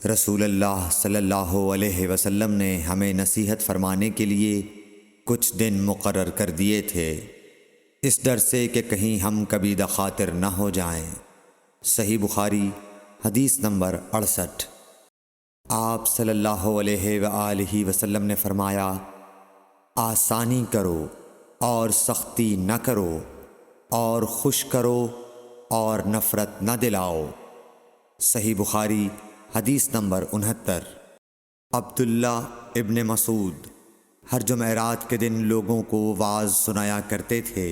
رسول اللہ صلی اللہ علیہ وسلم نے ہمیں نصیحت فرمانے کے لیے کچھ دن مقرر کر دیے تھے، اس ڈر سے کہ کہیں ہم کبھی دخاطر نہ ہو جائیں۔ صحیح بخاری حدیث نمبر 68۔ آپ صلی اللہ علیہ وآلہ وسلم نے فرمایا، آسانی کرو اور سختی نہ کرو، اور خوش کرو اور نفرت نہ دلاؤ۔ صحیح بخاری حدیث نمبر 69۔ عبداللہ ابن مسعود ہر جمعرات کے دن لوگوں کو واعظ سنایا کرتے تھے۔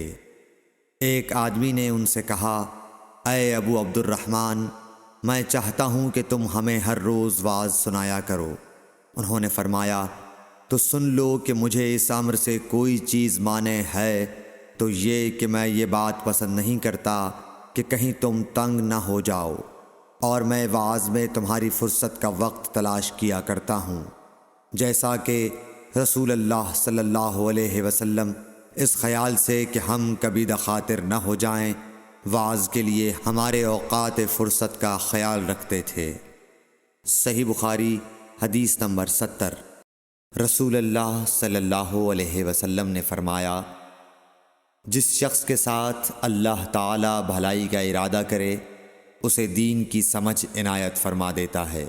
ایک آدمی نے ان سے کہا، اے ابو عبد الرحمن، میں چاہتا ہوں کہ تم ہمیں ہر روز واعظ سنایا کرو۔ انہوں نے فرمایا، تو سن لو کہ مجھے اس امر سے کوئی چیز مانع ہے تو یہ کہ میں یہ بات پسند نہیں کرتا کہ کہیں تم تنگ نہ ہو جاؤ، اور میں واعظ میں تمہاری فرصت کا وقت تلاش کیا کرتا ہوں، جیسا کہ رسول اللہ صلی اللہ علیہ وسلم اس خیال سے کہ ہم کبھی دخاطر نہ ہو جائیں واعظ کے لیے ہمارے اوقات فرصت کا خیال رکھتے تھے۔ صحیح بخاری حدیث نمبر 70۔ رسول اللہ صلی اللہ علیہ وسلم نے فرمایا، جس شخص کے ساتھ اللہ تعالی بھلائی کا ارادہ کرے اسے دین کی سمجھ عنایت فرما دیتا ہے،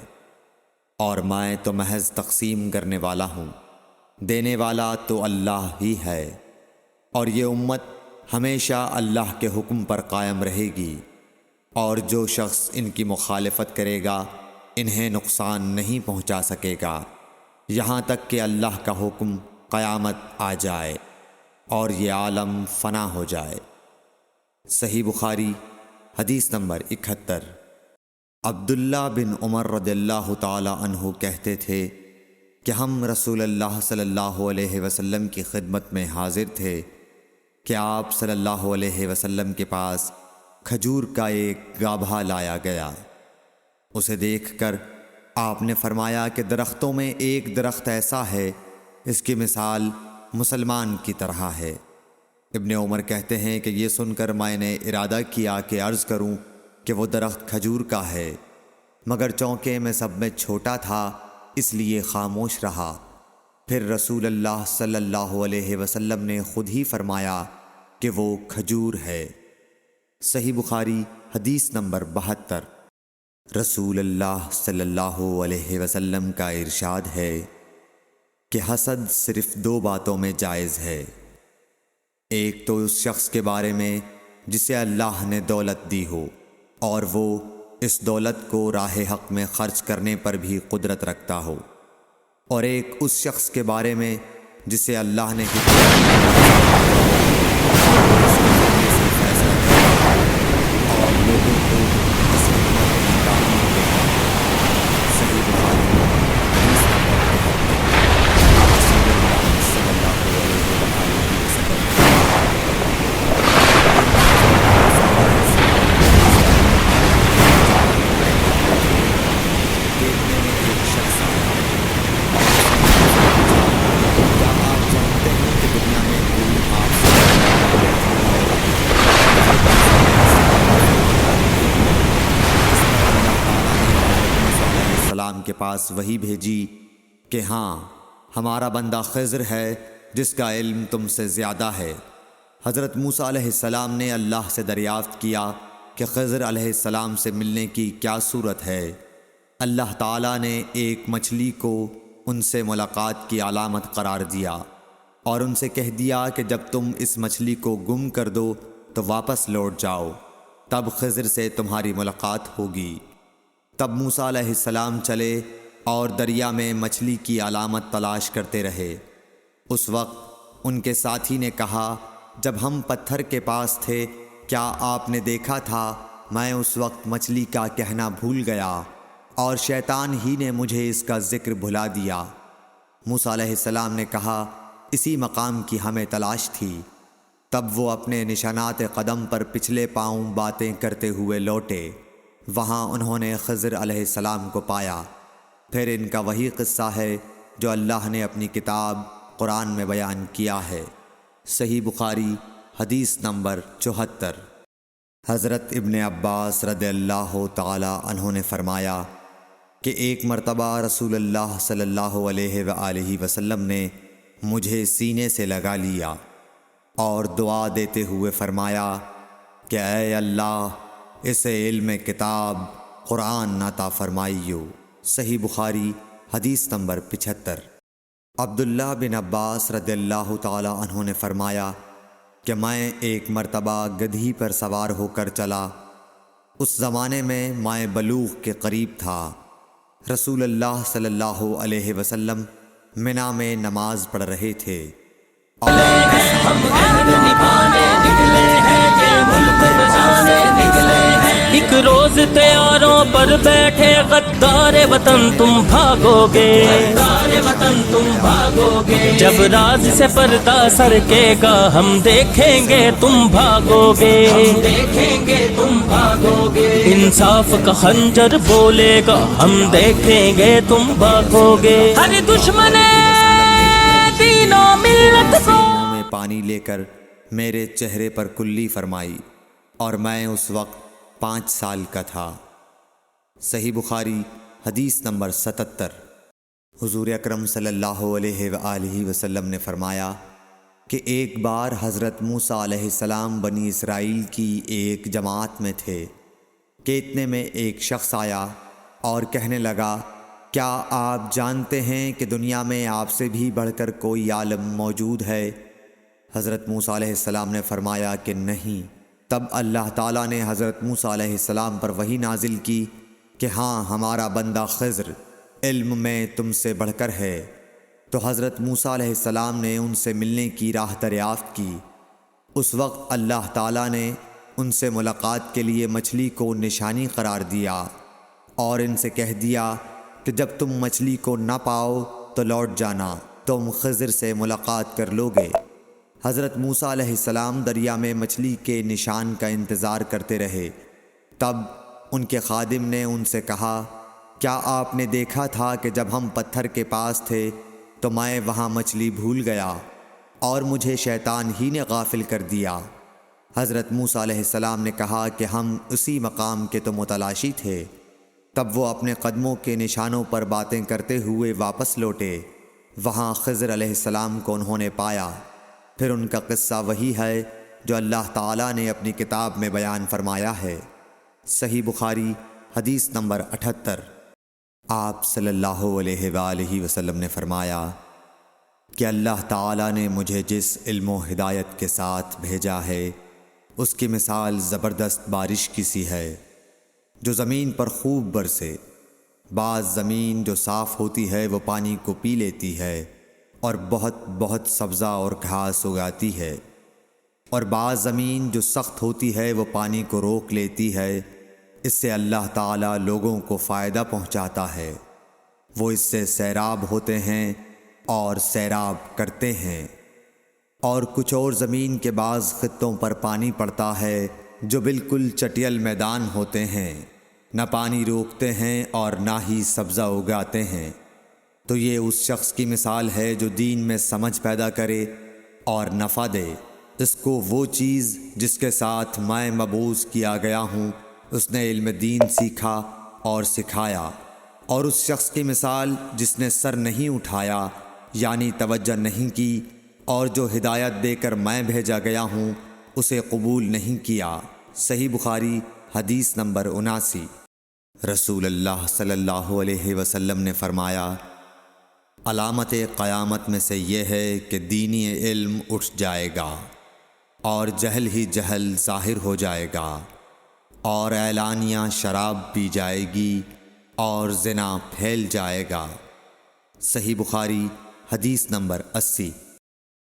اور میں تو محض تقسیم کرنے والا ہوں، دینے والا تو اللہ ہی ہے، اور یہ امت ہمیشہ اللہ کے حکم پر قائم رہے گی، اور جو شخص ان کی مخالفت کرے گا انہیں نقصان نہیں پہنچا سکے گا یہاں تک کہ اللہ کا حکم قیامت آ جائے اور یہ عالم فنا ہو جائے۔ صحیح بخاری حدیث نمبر 71۔ عبداللہ بن عمر رضی اللہ تعالی عنہ کہتے تھے کہ ہم رسول اللہ صلی اللہ علیہ وسلم کی خدمت میں حاضر تھے کہ آپ صلی اللہ علیہ وسلم کے پاس کھجور کا ایک گابھا لایا گیا۔ اسے دیکھ کر آپ نے فرمایا کہ درختوں میں ایک درخت ایسا ہے اس کی مثال مسلمان کی طرح ہے۔ ابن عمر کہتے ہیں کہ یہ سن کر میں نے ارادہ کیا کہ عرض کروں کہ وہ درخت کھجور کا ہے، مگر چونکہ میں سب میں چھوٹا تھا اس لیے خاموش رہا۔ پھر رسول اللہ صلی اللہ علیہ وسلم نے خود ہی فرمایا کہ وہ کھجور ہے۔ صحیح بخاری حدیث نمبر 72۔ رسول اللہ صلی اللہ علیہ وسلم کا ارشاد ہے کہ حسد صرف دو باتوں میں جائز ہے، ایک تو اس شخص کے بارے میں جسے اللہ نے دولت دی ہو اور وہ اس دولت کو راہ حق میں خرچ کرنے پر بھی قدرت رکھتا ہو، اور ایک اس شخص کے بارے میں جسے اللہ نے اور لوگوں کو کے پاس وہی بھیجی کہ ہاں ہمارا بندہ خضر ہے جس کا علم تم سے زیادہ ہے۔ حضرت موسیٰ علیہ السلام نے اللہ سے دریافت کیا کہ خضر علیہ السلام سے ملنے کی کیا صورت ہے؟ اللہ تعالیٰ نے ایک مچھلی کو ان سے ملاقات کی علامت قرار دیا اور ان سے کہہ دیا کہ جب تم اس مچھلی کو گم کر دو تو واپس لوٹ جاؤ، تب خضر سے تمہاری ملاقات ہوگی۔ تب موسیٰ علیہ السلام چلے اور دریا میں مچھلی کی علامت تلاش کرتے رہے۔ اس وقت ان کے ساتھی نے کہا، جب ہم پتھر کے پاس تھے کیا آپ نے دیکھا تھا؟ میں اس وقت مچھلی کا کہنا بھول گیا اور شیطان ہی نے مجھے اس کا ذکر بھلا دیا۔ موسیٰ علیہ السلام نے کہا، اسی مقام کی ہمیں تلاش تھی۔ تب وہ اپنے نشانات قدم پر پچھلے پاؤں باتیں کرتے ہوئے لوٹے۔ وہاں انہوں نے خضر علیہ السلام کو پایا۔ پھر ان کا وہی قصہ ہے جو اللہ نے اپنی کتاب قرآن میں بیان کیا ہے۔ صحیح بخاری حدیث نمبر 74۔ حضرت ابن عباس رضی اللہ تعالی عنہ نے فرمایا، کہ ایک مرتبہ رسول اللہ صلی اللہ علیہ وآلہ وسلم نے مجھے سینے سے لگا لیا اور دعا دیتے ہوئے فرمایا کہ اے اللہ اسے علم کتاب قرآن عطا فرمائیو۔ صحیح بخاری حدیث نمبر 75۔ عبداللہ بن عباس رضی اللہ تعالی عنہ نے فرمایا کہ میں ایک مرتبہ گدھی پر سوار ہو کر چلا۔ اس زمانے میں میں بلوغ کے قریب تھا۔ رسول اللہ صلی اللہ علیہ وسلم منا میں نماز پڑھ رہے تھے ایک روز تیاروں پر بیٹھے غدار وطن تم بھاگو گے، جب راز سے پردہ سرکے گا ہم دیکھیں گے تم بھاگو گے، انصاف کا خنجر بولے گا ہم دیکھیں گے تم بھاگو گے، ہر دشمن دین و ملت کو میں پانی لے کر میرے چہرے پر کلی فرمائی اور میں اس وقت 5 سال کا تھا۔ صحیح بخاری حدیث نمبر 77۔ حضور اکرم صلی اللہ علیہ وآلہ وسلم نے فرمایا کہ ایک بار حضرت موسیٰ علیہ السلام بنی اسرائیل کی ایک جماعت میں تھے کہ اتنے میں ایک شخص آیا اور کہنے لگا کیا آپ جانتے ہیں کہ دنیا میں آپ سے بھی بڑھ کر کوئی عالم موجود ہے؟ حضرت موسیٰ علیہ السلام نے فرمایا کہ نہیں۔ تب اللہ تعالیٰ نے حضرت موسیٰ علیہ السلام پر وحی نازل کی کہ ہاں ہمارا بندہ خضر علم میں تم سے بڑھ کر ہے۔ تو حضرت موسیٰ علیہ السلام نے ان سے ملنے کی راہ دریافت کی۔ اس وقت اللہ تعالیٰ نے ان سے ملاقات کے لیے مچھلی کو نشانی قرار دیا اور ان سے کہہ دیا کہ جب تم مچھلی کو نہ پاؤ تو لوٹ جانا، تم خضر سے ملاقات کر لوگے۔ حضرت موسیٰ علیہ السلام دریا میں مچھلی کے نشان کا انتظار کرتے رہے۔ تب ان کے خادم نے ان سے کہا کیا آپ نے دیکھا تھا کہ جب ہم پتھر کے پاس تھے تو میں وہاں مچھلی بھول گیا اور مجھے شیطان ہی نے غافل کر دیا؟ حضرت موسیٰ علیہ السلام نے کہا کہ ہم اسی مقام کے تو متلاشی تھے۔ تب وہ اپنے قدموں کے نشانوں پر باتیں کرتے ہوئے واپس لوٹے۔ وہاں خضر علیہ السلام کو انہوں نے پایا۔ پھر ان کا قصہ وہی ہے جو اللہ تعالیٰ نے اپنی کتاب میں بیان فرمایا ہے۔ صحیح بخاری حدیث نمبر 78۔ آپ صلی اللہ علیہ وآلہ وسلم نے فرمایا کہ اللہ تعالیٰ نے مجھے جس علم و ہدایت کے ساتھ بھیجا ہے اس کی مثال زبردست بارش کی سی ہے جو زمین پر خوب برسے۔ بعض زمین جو صاف ہوتی ہے وہ پانی کو پی لیتی ہے اور بہت سبزہ اور گھاس اگاتی ہے، اور بعض زمین جو سخت ہوتی ہے وہ پانی کو روک لیتی ہے۔ اس سے اللہ تعالیٰ لوگوں کو فائدہ پہنچاتا ہے، وہ اس سے سیراب ہوتے ہیں اور سیراب کرتے ہیں۔ اور کچھ اور زمین کے بعض خطوں پر پانی پڑتا ہے جو بالکل چٹیل میدان ہوتے ہیں، نہ پانی روکتے ہیں اور نہ ہی سبزہ اگاتے ہیں۔ تو یہ اس شخص کی مثال ہے جو دین میں سمجھ پیدا کرے اور نفع دے۔ اس کو وہ چیز جس کے ساتھ میں مبعوث کیا گیا ہوں اس نے علم دین سیکھا اور سکھایا، اور اس شخص کی مثال جس نے سر نہیں اٹھایا یعنی توجہ نہیں کی اور جو ہدایت دے کر میں بھیجا گیا ہوں اسے قبول نہیں کیا۔ صحیح بخاری حدیث نمبر 79۔ رسول اللہ صلی اللہ علیہ وسلم نے فرمایا علامت قیامت میں سے یہ ہے کہ دینی علم اٹھ جائے گا اور جہل ہی جہل ظاہر ہو جائے گا، اور اعلانیہ شراب پی جائے گی اور زنا پھیل جائے گا۔ صحیح بخاری حدیث نمبر 80۔